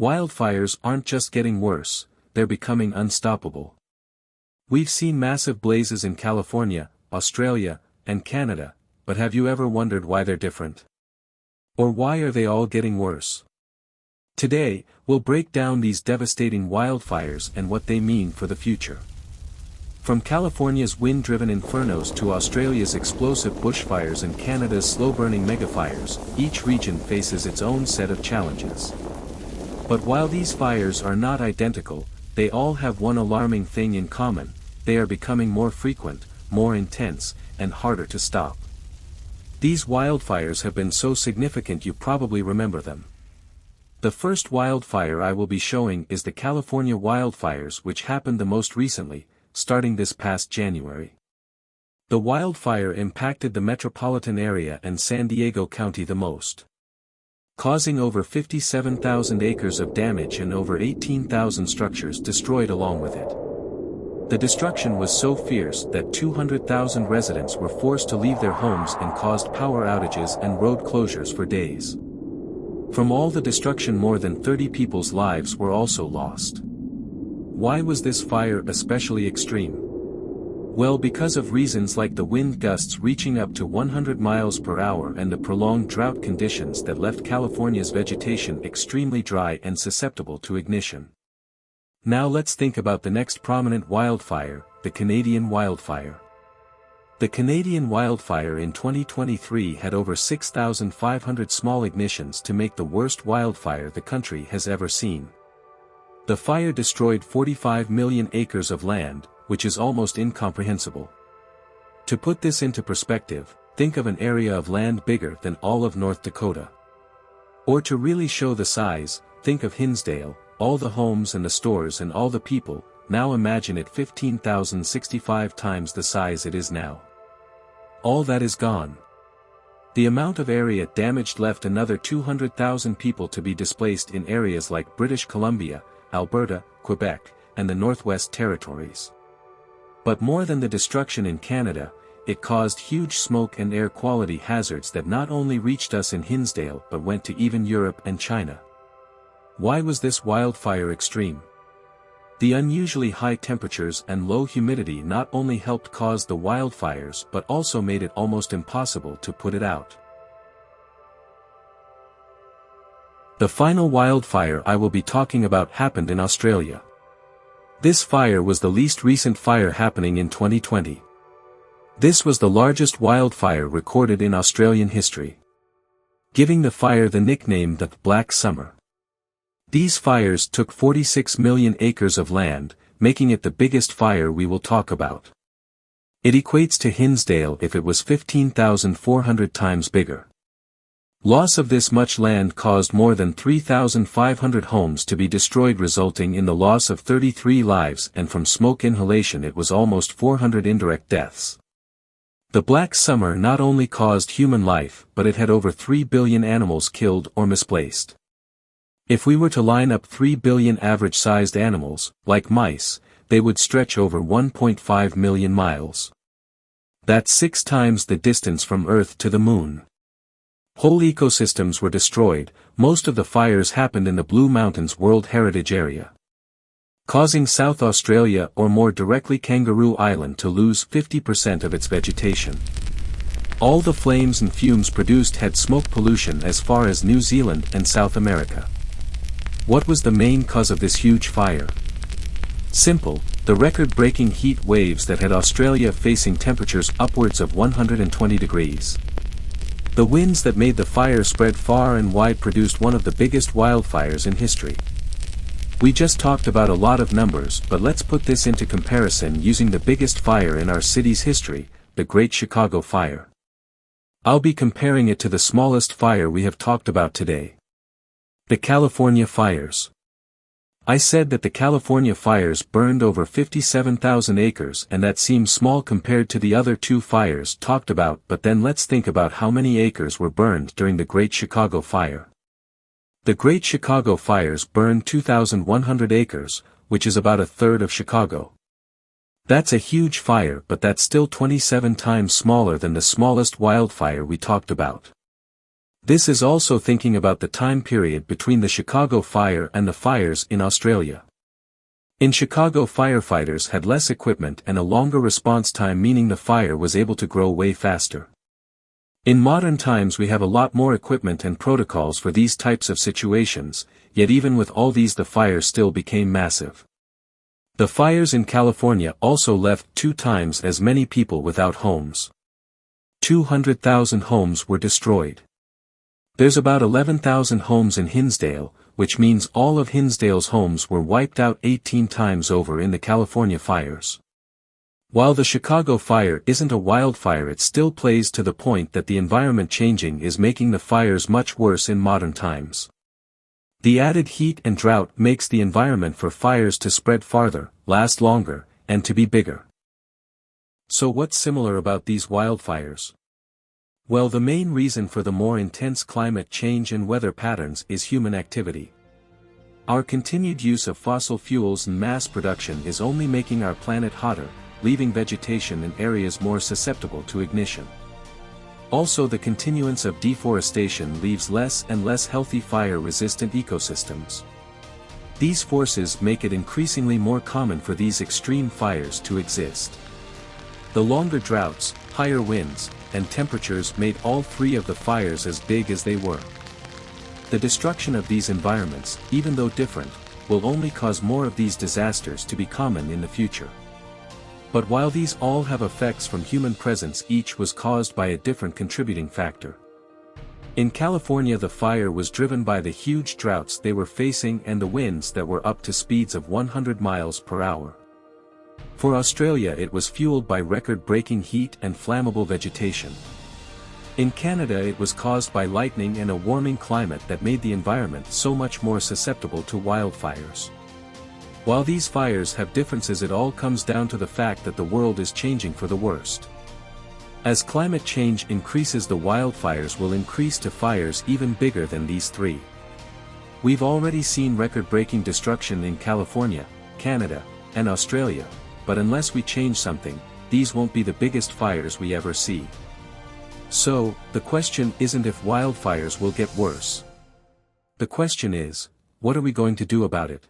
Wildfires aren't just getting worse, they're becoming unstoppable. We've seen massive blazes in California, Australia, and Canada, but have you ever wondered why they're different? Or why are they all getting worse? Today, we'll break down these devastating wildfires and what they mean for the future. From California's wind-driven infernos to Australia's explosive bushfires and Canada's slow-burning megafires, each region faces its own set of challenges. But while these fires are not identical, they all have one alarming thing in common: they are becoming more frequent, more intense, and harder to stop. These wildfires have been so significant you probably remember them. The first wildfire I will be showing is the California wildfires, which happened the most recently, starting this past January. The wildfire impacted the metropolitan area and San Diego County the most, causing over 57,000 acres of damage and over 18,000 structures destroyed along with it. The destruction was so fierce that 200,000 residents were forced to leave their homes and caused power outages and road closures for days. From all the destruction, more than 30 people's lives were also lost. Why was this fire especially extreme? Well, because of reasons like the wind gusts reaching up to 100 miles per hour and the prolonged drought conditions that left California's vegetation extremely dry and susceptible to ignition. Now let's think about the next prominent wildfire, the Canadian wildfire. The Canadian wildfire in 2023 had over 6,500 small ignitions to make the worst wildfire the country has ever seen. The fire destroyed 45 million acres of land, which is almost incomprehensible. To put this into perspective, think of an area of land bigger than all of North Dakota. Or to really show the size, think of Hinsdale, all the homes and the stores and all the people. Now imagine it 15,065 times the size it is now. All that is gone. The amount of area damaged left another 200,000 people to be displaced in areas like British Columbia, Alberta, Quebec, and the Northwest Territories. But more than the destruction in Canada, it caused huge smoke and air quality hazards that not only reached us in Hinsdale but went to even Europe and China. Why was this wildfire extreme? The unusually high temperatures and low humidity not only helped cause the wildfires but also made it almost impossible to put it out. The final wildfire I will be talking about happened in Australia. This fire was the least recent fire happening in 2020. This was the largest wildfire recorded in Australian history, giving the fire the nickname the Black Summer. These fires took 46 million acres of land, making it the biggest fire we will talk about. It equates to Hinsdale if it was 15,400 times bigger. Loss of this much land caused more than 3,500 homes to be destroyed, resulting in the loss of 33 lives, and from smoke inhalation it was almost 400 indirect deaths. The Black Summer not only caused human life, but it had over 3 billion animals killed or misplaced. If we were to line up 3 billion average-sized animals, like mice, they would stretch over 1.5 million miles. That's 6 times the distance from Earth to the Moon. Whole ecosystems were destroyed. Most of the fires happened in the Blue Mountains World Heritage Area, causing South Australia, or more directly Kangaroo Island, to lose 50% of its vegetation. All the flames and fumes produced had smoke pollution as far as New Zealand and South America. What was the main cause of this huge fire? Simple: the record-breaking heat waves that had Australia facing temperatures upwards of 120 degrees. The winds that made the fire spread far and wide produced one of the biggest wildfires in history. We just talked about a lot of numbers, but let's put this into comparison using the biggest fire in our city's history, the Great Chicago Fire. I'll be comparing it to the smallest fire we have talked about today, the California fires. I said that the California fires burned over 57,000 acres, and that seems small compared to the other 2 fires talked about, but then let's think about how many acres were burned during the Great Chicago Fire. The Great Chicago Fires burned 2,100 acres, which is about a third of Chicago. That's a huge fire, but that's still 27 times smaller than the smallest wildfire we talked about. This is also thinking about the time period between the Chicago fire and the fires in Australia. In Chicago, firefighters had less equipment and a longer response time, meaning the fire was able to grow way faster. In modern times we have a lot more equipment and protocols for these types of situations, yet even with all these the fires still became massive. The fires in California also left 2 times as many people without homes. 200,000 homes were destroyed. There's about 11,000 homes in Hinsdale, which means all of Hinsdale's homes were wiped out 18 times over in the California fires. While the Chicago fire isn't a wildfire, it still plays to the point that the environment changing is making the fires much worse in modern times. The added heat and drought makes the environment for fires to spread farther, last longer, and to be bigger. So what's similar about these wildfires? Well, the main reason for the more intense climate change and weather patterns is human activity. Our continued use of fossil fuels and mass production is only making our planet hotter, leaving vegetation in areas more susceptible to ignition. Also, the continuance of deforestation leaves less and less healthy fire-resistant ecosystems. These forces make it increasingly more common for these extreme fires to exist. The longer droughts, higher winds, and temperatures made all 3 of the fires as big as they were. The destruction of these environments, even though different, will only cause more of these disasters to be common in the future. But while these all have effects from human presence, each was caused by a different contributing factor. In California, the fire was driven by the huge droughts they were facing and the winds that were up to speeds of 100 miles per hour. For Australia, it was fueled by record-breaking heat and flammable vegetation. In Canada, it was caused by lightning and a warming climate that made the environment so much more susceptible to wildfires. While these fires have differences, it all comes down to the fact that the world is changing for the worst. As climate change increases, the wildfires will increase to fires even bigger than these 3. We've already seen record-breaking destruction in California, Canada, and Australia, but unless we change something, these won't be the biggest fires we ever see. So, the question isn't if wildfires will get worse. The question is, what are we going to do about it?